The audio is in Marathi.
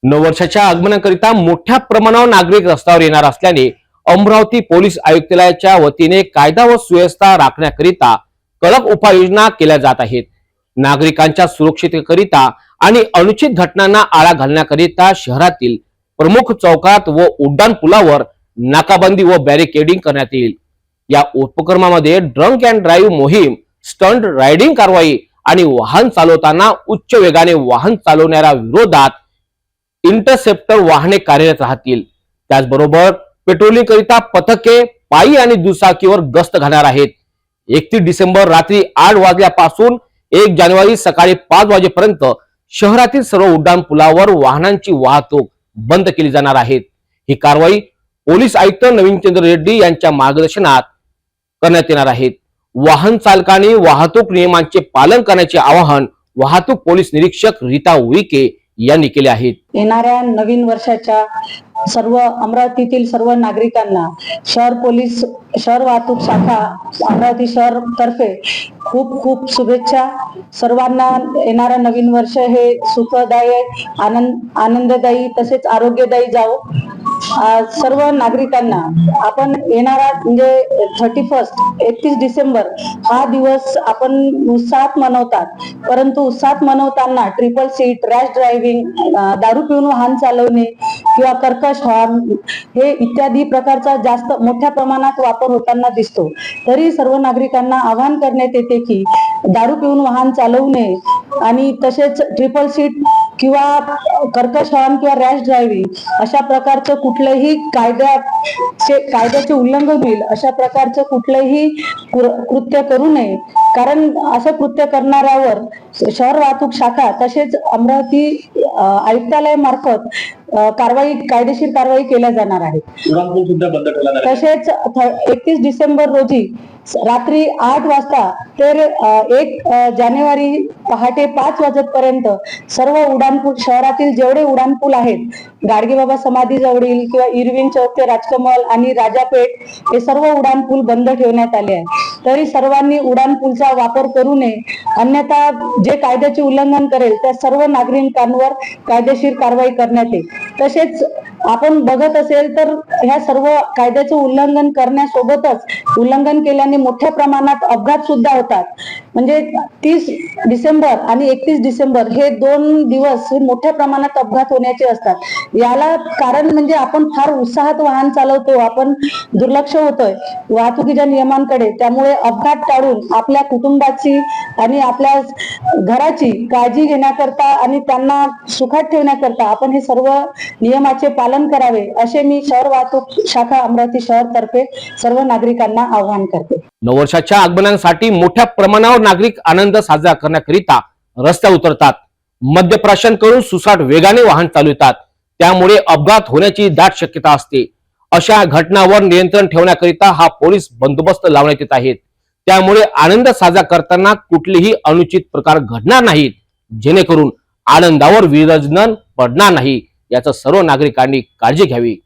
नववर्षाच्या आगमनाकरिता मोठ्या प्रमाणावर नागरिक रस्त्यावर येणार असल्याने अमरावती पोलीस आयुक्तालयाच्या वतीने कायदा व सुव्यवस्था राखण्याकरिता कडक उपाययोजना केल्या जात आहेत। नागरिकांच्या सुरक्षिततेकरिता आणि अनुचित घटनांना आळा घालण्याकरिता शहरातील प्रमुख चौकात व उड्डाण पुलावर नाकाबंदी व बॅरिकेडिंग करण्यात येईल। या उपक्रमामध्ये ड्रंक अँड ड्राईव्ह मोहीम, स्टंट रायडिंग कारवाई आणि वाहन चालवताना उच्च वेगाने वाहन चालवणाऱ्या विरोधात इंटरसेप्टर वाहने कार्यरत राहतील। त्याचबरोबर पेट्रोलिंग करिता पथके पायी आणि दुचाकीवर गस्त घालणार आहेत। 31 डिसेंबर रात्री 8 वाजल्यापासून 1 जानेवारी सकाळी 5 वाजेपर्यंत शहरातील सर्व उड्डाण पुलावर वाहनांची वाहतूक बंद केली जाणार आहे। ही कारवाई पोलीस आयुक्त नवीनचंद्र रेड्डी यांच्या मार्गदर्शनात करण्यात येणार आहे। वाहन चालकांनी वाहतूक नियमांचे पालन करण्याचे आवाहन वाहतूक पोलीस निरीक्षक रीता उईके यांनी केले आहे। येणाऱ्या नवीन वर्षाच्या सर्व अमरावतीतील सर्व नागरिकांना शहर वाहतूक शाखा अमरावती शहर तर्फे खूप खूप शुभेच्छा। सर्वांना येणारं नवीन वर्ष हे सुखदायी, आनंददायी तसेच आरोग्यदायी जावो। सर्व नागरिकांना आपण येणारा म्हणजे 31 डिसेंबर हा दिवस आपण उत्साहात मनवतात, परंतु उत्साहात मनवताना ट्रिपल सीट, रॅश ड्रायव्हिंग, दारू पिऊन वाहन चालवणे किंवा कर्कश हॉर्न हे इत्यादी प्रकारचा जास्त मोठ्या प्रमाणात वापर होताना दिसतो। तरी सर्व नागरिकांना आवाहन करण्यात येते की दारू पिऊन वाहन चालवू नये आणि तसेच ट्रिपल सीट किंवा कर्कश हॉर्न किंवा रॅश ड्रायव्हिंग अशा प्रकारचं कुठलंही कायद्याचे उल्लंघन होईल अशा प्रकारचं कुठलंही कृत्य करू नये, कारण असं कृत्य करणाऱ्यावर शहर वाहतूक शाखा तसेच अमरावती आयुक्तालय मार्फत कायदेशीर कारवाई केल्या जाणार आहे। तसेच 31 डिसेंबर रोजी रात्री 8 वाजता तर 1 जानेवारी पहाटे 5 वाजेपर्यंत सर्व उड्डाणपूल शहरातील जेवढे उड्डाणपूल आहेत, गाडगेबाबा समाधी जवळील किंवा इरविंग चौक ते राजकमल आणि राजापेठ हे सर्व उड्डाणपूल बंद ठेवण्यात आले आहे। तरी सर्वांनी उड्डाणपूलचा वापर करू नये, अन्यथा जे कायद्याचे उल्लंघन करेल त्या सर्व नागरिकांवर कायदेशीर कारवाई करण्यात येईल। तसेच आपण बघत असेल तर ह्या सर्व कायद्याचे उल्लंघन करण्यासोबतच उल्लंघन केल्याने मोठ्या प्रमाणात अपघात सुद्धा होतात। म्हणजे 30 डिसेंबर आणि 31 डिसेंबर हे 2 दिवस हे मोठ्या प्रमाणात अपघात होण्याचे असतात। याला कारण म्हणजे आपण फार उत्साहात वाहन चालवतो, आपण दुर्लक्ष होतोय वाहतुकीच्या नियमांकडे। त्यामुळे अपघात टाळून आपल्या कुटुंबाची आणि आपल्या घराची काळजी घेण्याकरता आणि त्यांना सुखात ठेवण्याकरता आपण हे सर्व नियमाचे पालन करावे असे मी शहर वाहतूक शाखा अमरावती शहर तर्फे सर्व नागरिकांना आवाहन करते। नववर्षाच्या आगमनासाठी मोठ्या प्रमाणावर नागरिक आनंद साजरा करण्याकरिता रस्त्यावर उतरतात। मद्यप्राशन करून सुसाट वेगाने वाहन चालवतात, त्यामुळे अपघात होण्याची दाट शक्यता असते। अशा घटनांवर नियंत्रण ठेवण्याकरिता हा पोलीस बंदोबस्त लावण्यात येत आहे। त्यामुळे आनंद साजरा करताना कुठलेही अनुचित प्रकार घडणार नाहीत, जेणेकरून आनंदावर विरजण पडणार नाही याची सर्व नागरिकांनी काळजी घ्यावी।